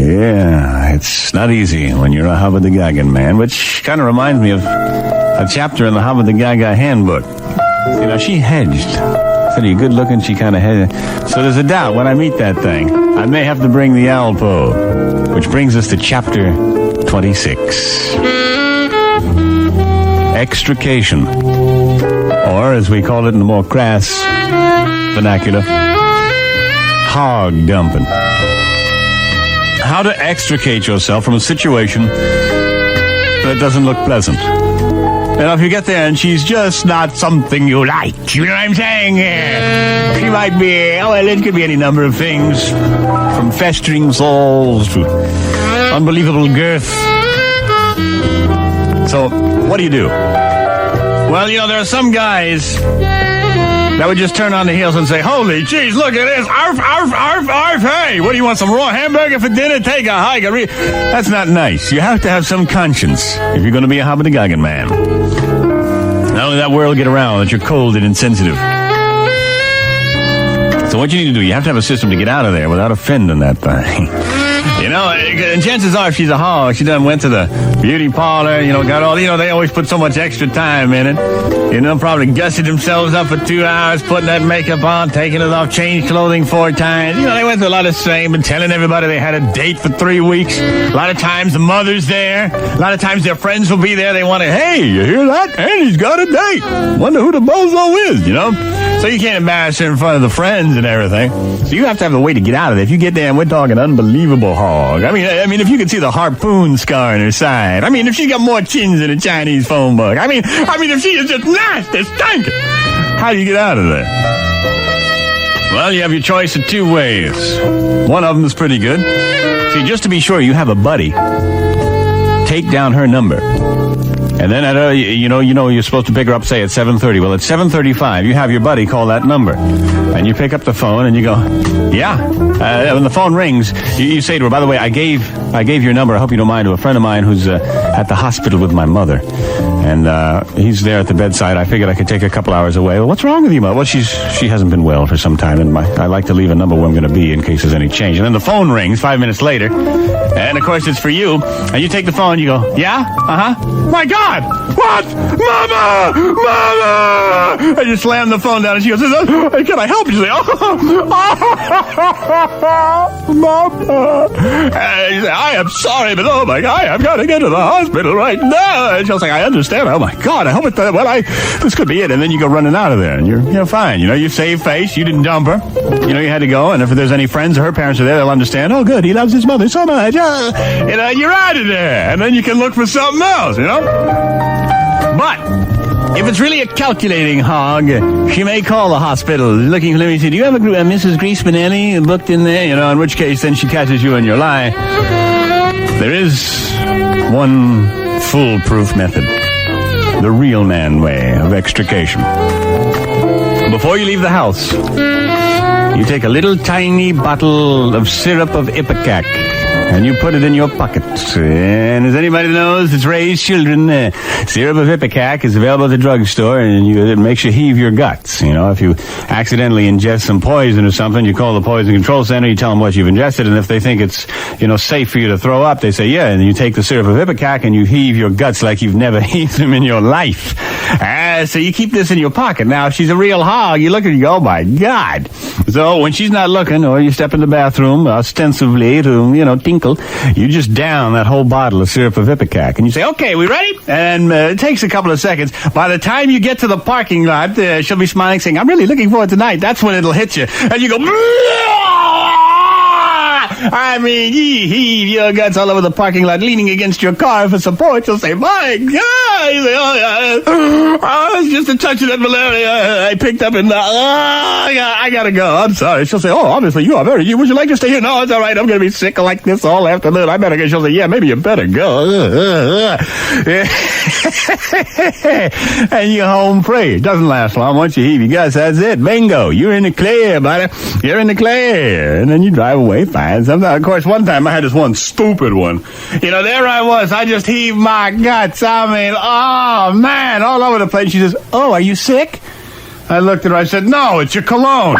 Yeah, it's not easy when you're a Hobbledogaga man, which kind of reminds me of a chapter in the Hobbledogaga Handbook. You know, she hedged. Said, are you good looking? She kind of hedged. So there's a doubt when I meet that thing. I may have to bring the Alpo, which brings us to chapter 26. Extrication. Or, as we call it in the more crass vernacular, hog dumping. How to extricate yourself from a situation that doesn't look pleasant. And if you get there and she's just not something you like, you know what I'm saying? She might be, well, it could be any number of things, from festering sores to unbelievable girth. So, what do? Well, you know, there are some guys that would just turn on the heels and say, holy jeez, look at this. Arf, arf, arf, arf. Hey, what do you want, some raw hamburger for dinner? Take a hike. That's not nice. You have to have some conscience if you're going to be a Hobbledogaga man. Not only that, word will get around that you're cold and insensitive. So what you need to do, you have to have a system to get out of there without offending that thing. You know, and chances are if she's a hog, she done went to the beauty parlor, you know, got all, you know, they always put so much extra time in it. You know, probably gusted themselves up for 2 hours, putting that makeup on, taking it off, changed clothing 4 times. You know, they went through a lot of shame and telling everybody they had a date for 3 weeks. A lot of times the mother's there. A lot of times their friends will be there. They want to, hey, you hear that? Annie's got a date. Wonder who the bozo is, you know? So you can't embarrass her in front of the friends and everything. So you have to have a way to get out of it. If you get there and we're talking unbelievable hog. I mean, if you could see the harpoon scar on her side. I mean, if she got more chins than a Chinese phone book. I mean, if she is just nasty, stinking. How do you get out of there? Well, you have your choice of 2 ways. One of them is pretty good. See, just to be sure you have a buddy, take down her number. And then, you know, you're supposed to pick her up, say, at 7:30. Well, at 7:35, you have your buddy call that number. And you pick up the phone and you go, yeah. When the phone rings, you say to her, by the way, I gave your number, I hope you don't mind, to a friend of mine who's at the hospital with my mother. And he's there at the bedside. I figured I could take a couple hours away. Well, what's wrong with you, Mother? Well, she hasn't been well for some time, and I like to leave a number where I'm going to be in case there's any change. And then the phone rings 5 minutes later, and of course it's for you. And you take the phone, you go, yeah? Uh-huh. My God! What? Mama! Mama! And you slam the phone down, and she goes, can I help you? You say, Mama! And you say, I am sorry, but oh my God, I've got to get to the hospital right now. And she'll say, I understand. Oh my God, I hope this could be it. And then you go running out of there, and you're fine. You know, you save face, you didn't dump her. You know, you had to go, and if there's any friends or her parents are there, they'll understand. Oh, good, he loves his mother so much. You know, you're out of there, and then you can look for something else, you know? But if it's really a calculating hog, she may call the hospital looking for me and say, do you have a Mrs. Greaseman Ellie booked in there? You know, in which case then she catches you in your lie. There is one foolproof method. The real man way of extrication. Before you leave the house, you take a little tiny bottle of syrup of ipecac and you put it in your pocket. And as anybody knows, it's raised children. Syrup of ipecac is available at the drugstore, and it makes you heave your guts. You know, if you accidentally ingest some poison or something, you call the poison control center, you tell them what you've ingested, and if they think it's, you know, safe for you to throw up, they say, yeah, and you take the syrup of ipecac and you heave your guts like you've never heaved them in your life. So you keep this in your pocket. Now, if she's a real hog, you look at her and you go, oh my God. So when she's not looking, or you step in the bathroom ostensibly to, you know, tinkle, you just down that whole bottle of syrup of ipecac. And you say, okay, we ready? And it takes a couple of seconds. By the time you get to the parking lot, she'll be smiling, saying, I'm really looking forward to tonight. That's when it'll hit you. And you go, I mean, you heave your guts all over the parking lot, leaning against your car for support. You'll say, my God. You say, oh, it's just a touch of that malaria I picked up in the, I gotta go. I'm sorry. She'll say, oh, obviously you are would you like to stay here? No, it's all right. I'm going to be sick like this all afternoon. I better go. She'll say, yeah, maybe you better go. And you're home free. It doesn't last long. Once you heave your guts, that's it. Bingo. You're in the clear, buddy. You're in the clear. And then you drive away fine. Sometimes, of course, one time I had this one stupid one. You know, there I was. I just heaved my guts. I mean, oh, man, all over the place. She says, oh, are you sick? I looked at her. I said, no, it's your cologne.